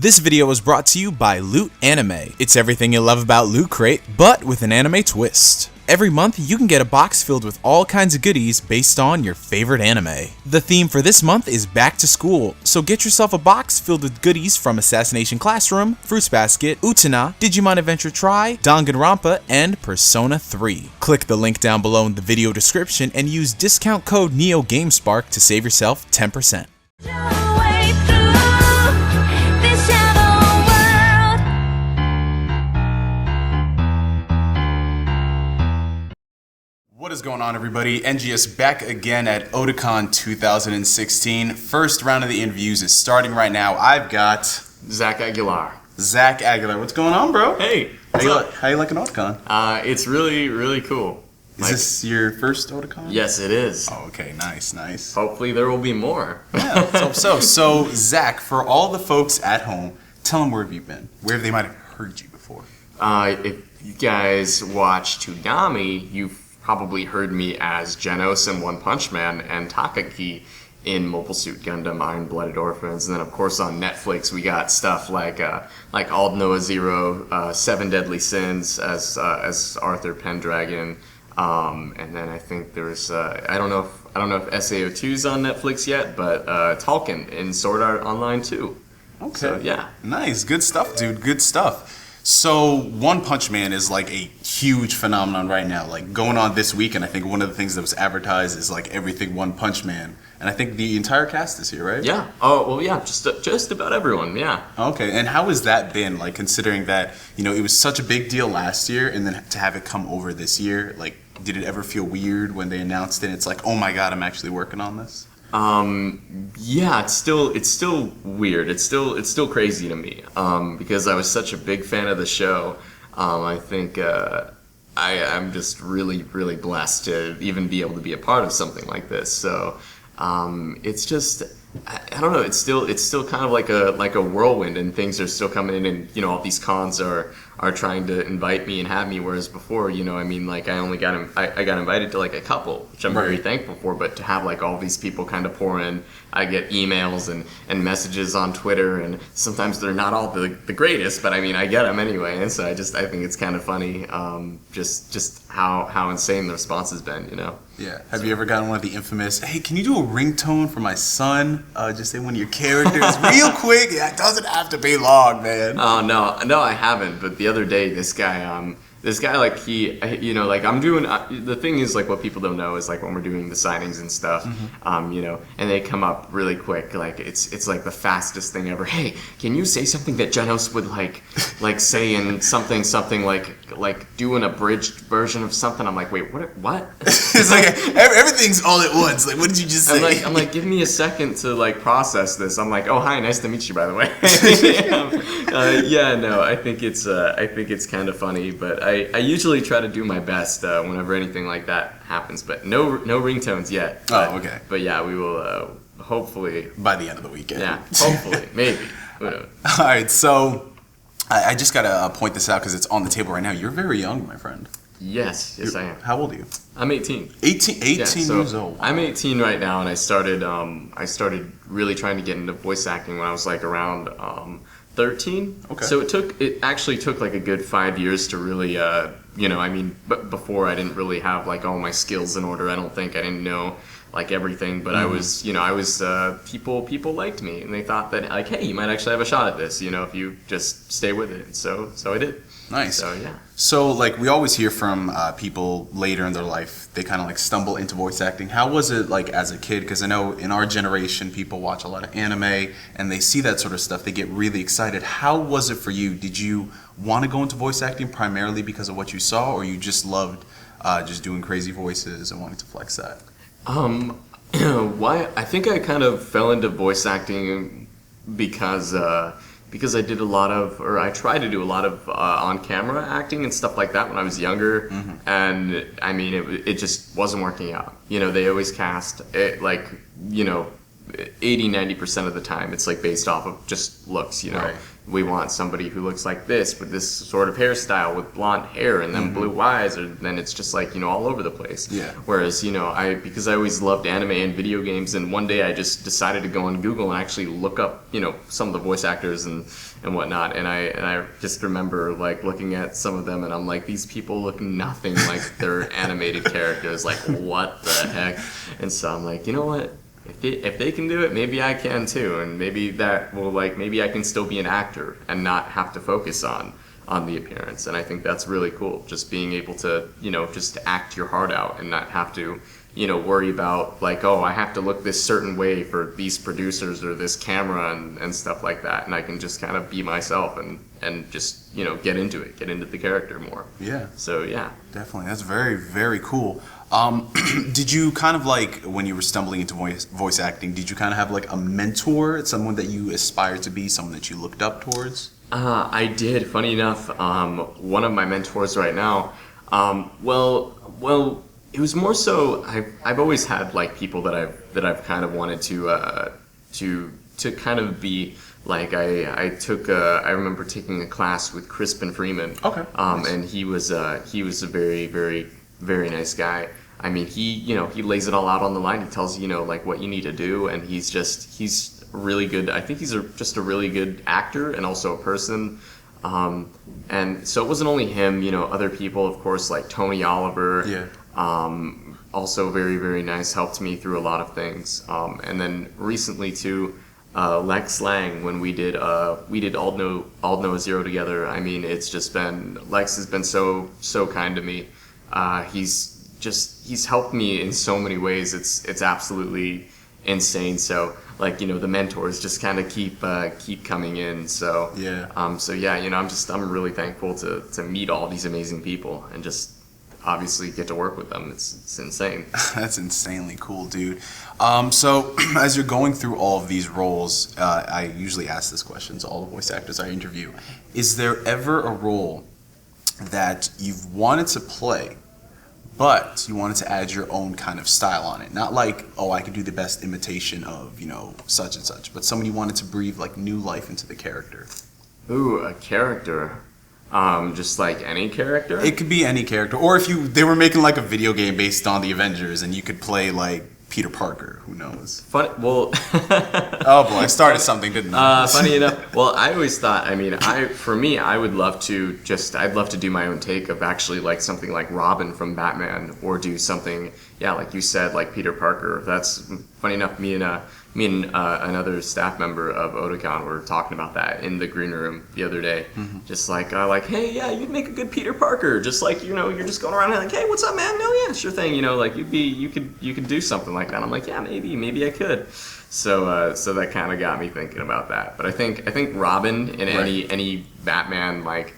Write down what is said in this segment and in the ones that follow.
This video was brought to you by Loot Anime. It's everything you love about Loot Crate, but with an anime twist. Every month, you can get a box filled with all kinds of goodies based on your favorite anime. The theme for this month is back to school, so get yourself a box filled with goodies from Assassination Classroom, Fruits Basket, Utena, Digimon Adventure Tri, Danganronpa, and Persona 3. Click the link down below in the video description and use discount code NeoGameSpark to save yourself 10%. What is going on, everybody? NGS back again at Otakon 2016. First round of the interviews is starting right now. I've got Zach Aguilar. Zach Aguilar. What's going on, bro? Hey, How you liking Otakon? it's really cool. Is this your first Otakon? Yes, it is. Oh, okay, nice. Hopefully there will be more. Yeah, let's hope so. So, Zach, for all the folks at home, tell them where have you been? Where they might have heard you before. If you guys watch Toonami, you've probably heard me as Genos in One Punch Man and Takagi in Mobile Suit Gundam Iron Blooded Orphans, and then of course on Netflix we got stuff like All Noah Zero, Seven Deadly Sins as Arthur Pendragon, and then I think there's I don't know if SAO2 is on Netflix yet, but Tolkien in Sword Art Online too. Okay. So, yeah. Nice. Good stuff, dude. Good stuff. So, One Punch Man is like a huge phenomenon right now. Like, going on this week, and I think one of the things that was advertised is like everything One Punch Man. And I think the entire cast is here, right? Yeah. Oh, well, yeah. Just about everyone. Yeah. Okay. And how has that been? Like, considering that, you know, it was such a big deal last year, and then to have it come over this year, like, did it ever feel weird when they announced it? It's like, oh my God, I'm actually working on this. Yeah, it's still weird. It's still crazy to me. Because I was such a big fan of the show. I think, I'm just really blessed to even be able to be a part of something like this. So, it's just, I don't know. It's still kind of like a whirlwind, and things are still coming in, and you know, all these cons are trying to invite me and have me, whereas before, you know, I mean, like I only got invited to like a couple, which I'm very thankful for, but to have like all these people kind of pour in, I get emails and messages on Twitter, and sometimes they're not all the greatest, but I mean, I get them anyway, and so I think it's kind of funny, just how insane the response has been, you know. Yeah. Have you ever gotten one of the infamous, hey, can you do a ringtone for my son? Just say one of your characters real quick. Yeah, it doesn't have to be long, man. Oh, no, I haven't. But the other day, this guy, like you know, like I'm doing, the thing is, like what people don't know is like when we're doing the signings and stuff, you know, and they come up really quick, like it's like the fastest thing ever. Hey, can you say something that Genos would like say in something like do an abridged version of something? I'm like, wait, what? It's like everything's all at once. Like, what did you just say? I'm like, give me a second to like process this. I'm like, oh, hi, nice to meet you, by the way. Yeah, no, I think it's kind of funny, but I usually try to do my best whenever anything like that happens, but no ringtones yet. But, oh, okay. But yeah, we will hopefully by the end of the weekend. Yeah, hopefully, maybe. Who knows? All right, so I just gotta point this out because it's on the table right now. You're very young, my friend. Yes, I am. How old are you? I'm 18. 18 years old. I'm 18 right now, and I started really trying to get into voice acting when I was like around 13. Okay. So it actually took like a good 5 years to really, you know, I mean, but before I didn't really have like all my skills in order. I don't think I didn't know like everything, but I was, you know, people liked me, and they thought that like, hey, you might actually have a shot at this, you know, if you just stay with it. And so I did. Nice. So yeah. So like we always hear from people later in their life, they kind of like stumble into voice acting. How was it like as a kid? Because I know in our generation, people watch a lot of anime and they see that sort of stuff. They get really excited. How was it for you? Did you want to go into voice acting primarily because of what you saw, or you just loved just doing crazy voices and wanting to flex that? Why? I think I kind of fell into voice acting because I did a lot of, or I tried to do a lot of on-camera acting and stuff like that when I was younger, and I mean, it just wasn't working out. You know, they always cast it, like, you know, 80-90% of the time it's like based off of just looks, you know. Right. We want somebody who looks like this with this sort of hairstyle with blonde hair and then blue eyes, or then it's just like, you know, all over the place. Yeah. Whereas, you know, because I always loved anime and video games, and one day I just decided to go on Google and actually look up, you know, some of the voice actors and whatnot, and I just remember like looking at some of them and I'm like, these people look nothing like their animated characters, like what the heck? And so I'm like, you know what? If they can do it, maybe I can too, and maybe that will, like, maybe I can still be an actor and not have to focus on the appearance. And I think that's really cool, just being able to, you know, just act your heart out and not have to, you know, worry about like, oh, I have to look this certain way for these producers or this camera and stuff like that. And I can just kind of be myself and just, you know, get into the character more. Yeah. So yeah. Definitely. That's very, very cool. Did you kind of like, when you were stumbling into voice acting, did you kind of have like a mentor, someone that you aspired to be, someone that you looked up towards? I did. Funny enough, one of my mentors right now, well, it was more so I've always had like people that I've kind of wanted to kind of be like. I remember taking a class with Crispin Freeman. Okay. Nice. And he was a very, very, very nice guy. I mean, he lays it all out on the line. He tells you, you know, like what you need to do, and he's really good. I think he's just a really good actor and also a person. And so it wasn't only him, you know, other people, of course, like Tony Oliver. Yeah. Also very, very nice, helped me through a lot of things. And then recently too, Lex Lang, when we did All Know Zero together. I mean, it's just been, Lex has been so kind to me. He's helped me in so many ways. It's absolutely insane. So like, you know, the mentors just kind of keep coming in. So yeah. So yeah, you know, I'm really thankful to meet all these amazing people and just obviously get to work with them. It's insane. That's insanely cool, dude. So as you're going through all of these roles, I usually ask this question to all the voice actors I interview. Is there ever a role that you've wanted to play, but you wanted to add your own kind of style on it? Not like, oh, I could do the best imitation of, you know, such and such, but someone you wanted to breathe like new life into the character. Ooh, a character. Just like any character? It could be any character. Or if they were making like a video game based on the Avengers and you could play like Peter Parker, who knows? Well, oh boy, I started something, didn't I? Funny enough, well, I always thought, I mean, I would love to I'd love to do my own take of actually like something like Robin from Batman, or do something, yeah, like you said, like Peter Parker. That's funny enough, me and another staff member of Otakon were talking about that in the green room the other day. Mm-hmm. Just like, hey, yeah, you'd make a good Peter Parker. Just like, you know, you're just going around and like, hey, what's up, man? No, yeah, sure thing. You know, like you could do something like that. I'm like, yeah, maybe I could. So that kind of got me thinking about that. But I think Robin in any Batman like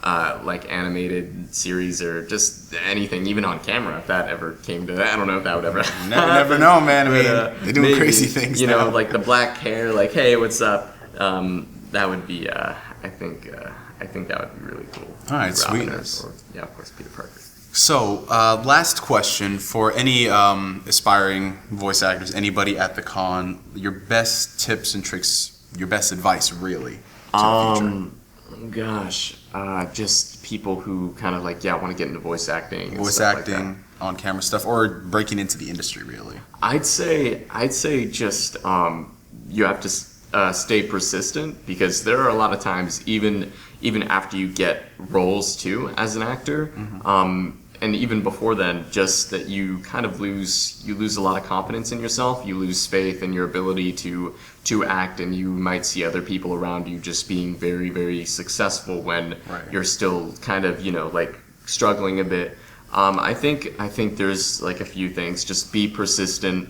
animated series or just anything, even on camera, if that ever came to that. I don't know if that would ever happen. Never know, man. I mean, they're doing crazy things you now. know, like the black hair, like, hey, what's up? That would be, I think that would be really cool. All right, Robin, sweetness. or, yeah, of course, Peter Parker. So, last question for any aspiring voice actors, anybody at the con, your best tips and tricks, your best advice, really, to the future. Gosh, just people who kind of like, want to get into voice acting. Voice acting, like on camera stuff, or breaking into the industry, really. I'd say just you have to stay persistent, because there are a lot of times, even after you get roles too as an actor, mm-hmm. And even before then, just that you kind of lose a lot of confidence in yourself. You lose faith in your ability to act, and you might see other people around you just being very, very successful when you're still kind of, you know, like struggling a bit. I think there's like a few things. Just be persistent.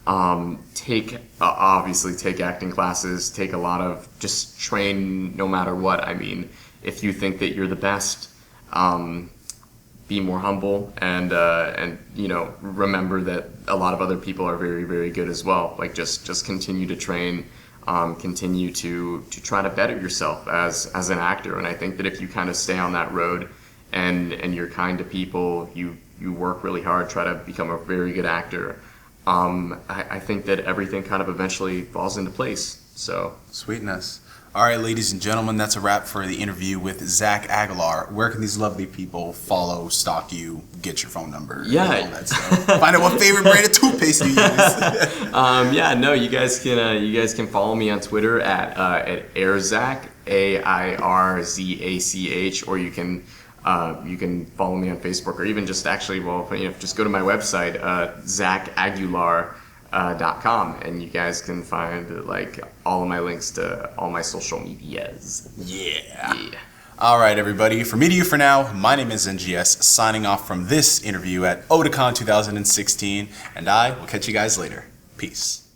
Obviously take acting classes. Take a lot of, just train no matter what. I mean, if you think that you're the best, be more humble, and you know, remember that a lot of other people are very, very good as well. Like just continue to train, continue to try to better yourself as an actor. And I think that if you kind of stay on that road, and you're kind to people, you work really hard, try to become a very good actor, I think that everything kind of eventually falls into place. So Sweetness. All right, ladies and gentlemen, that's a wrap for the interview with Zach Aguilar. Where can these lovely people follow, stalk you, get your phone number, and all that stuff? Find out what favorite brand of toothpaste you use. You guys can follow me on Twitter at AirZach, AIRZACH, or you can follow me on Facebook, or even just just go to my website, ZachAguilar.com, and you guys can find like all of my links to all my social medias. Yeah. All right, everybody. From me to you for now, my name is NGS, signing off from this interview at Otakon 2016, and I will catch you guys later. Peace.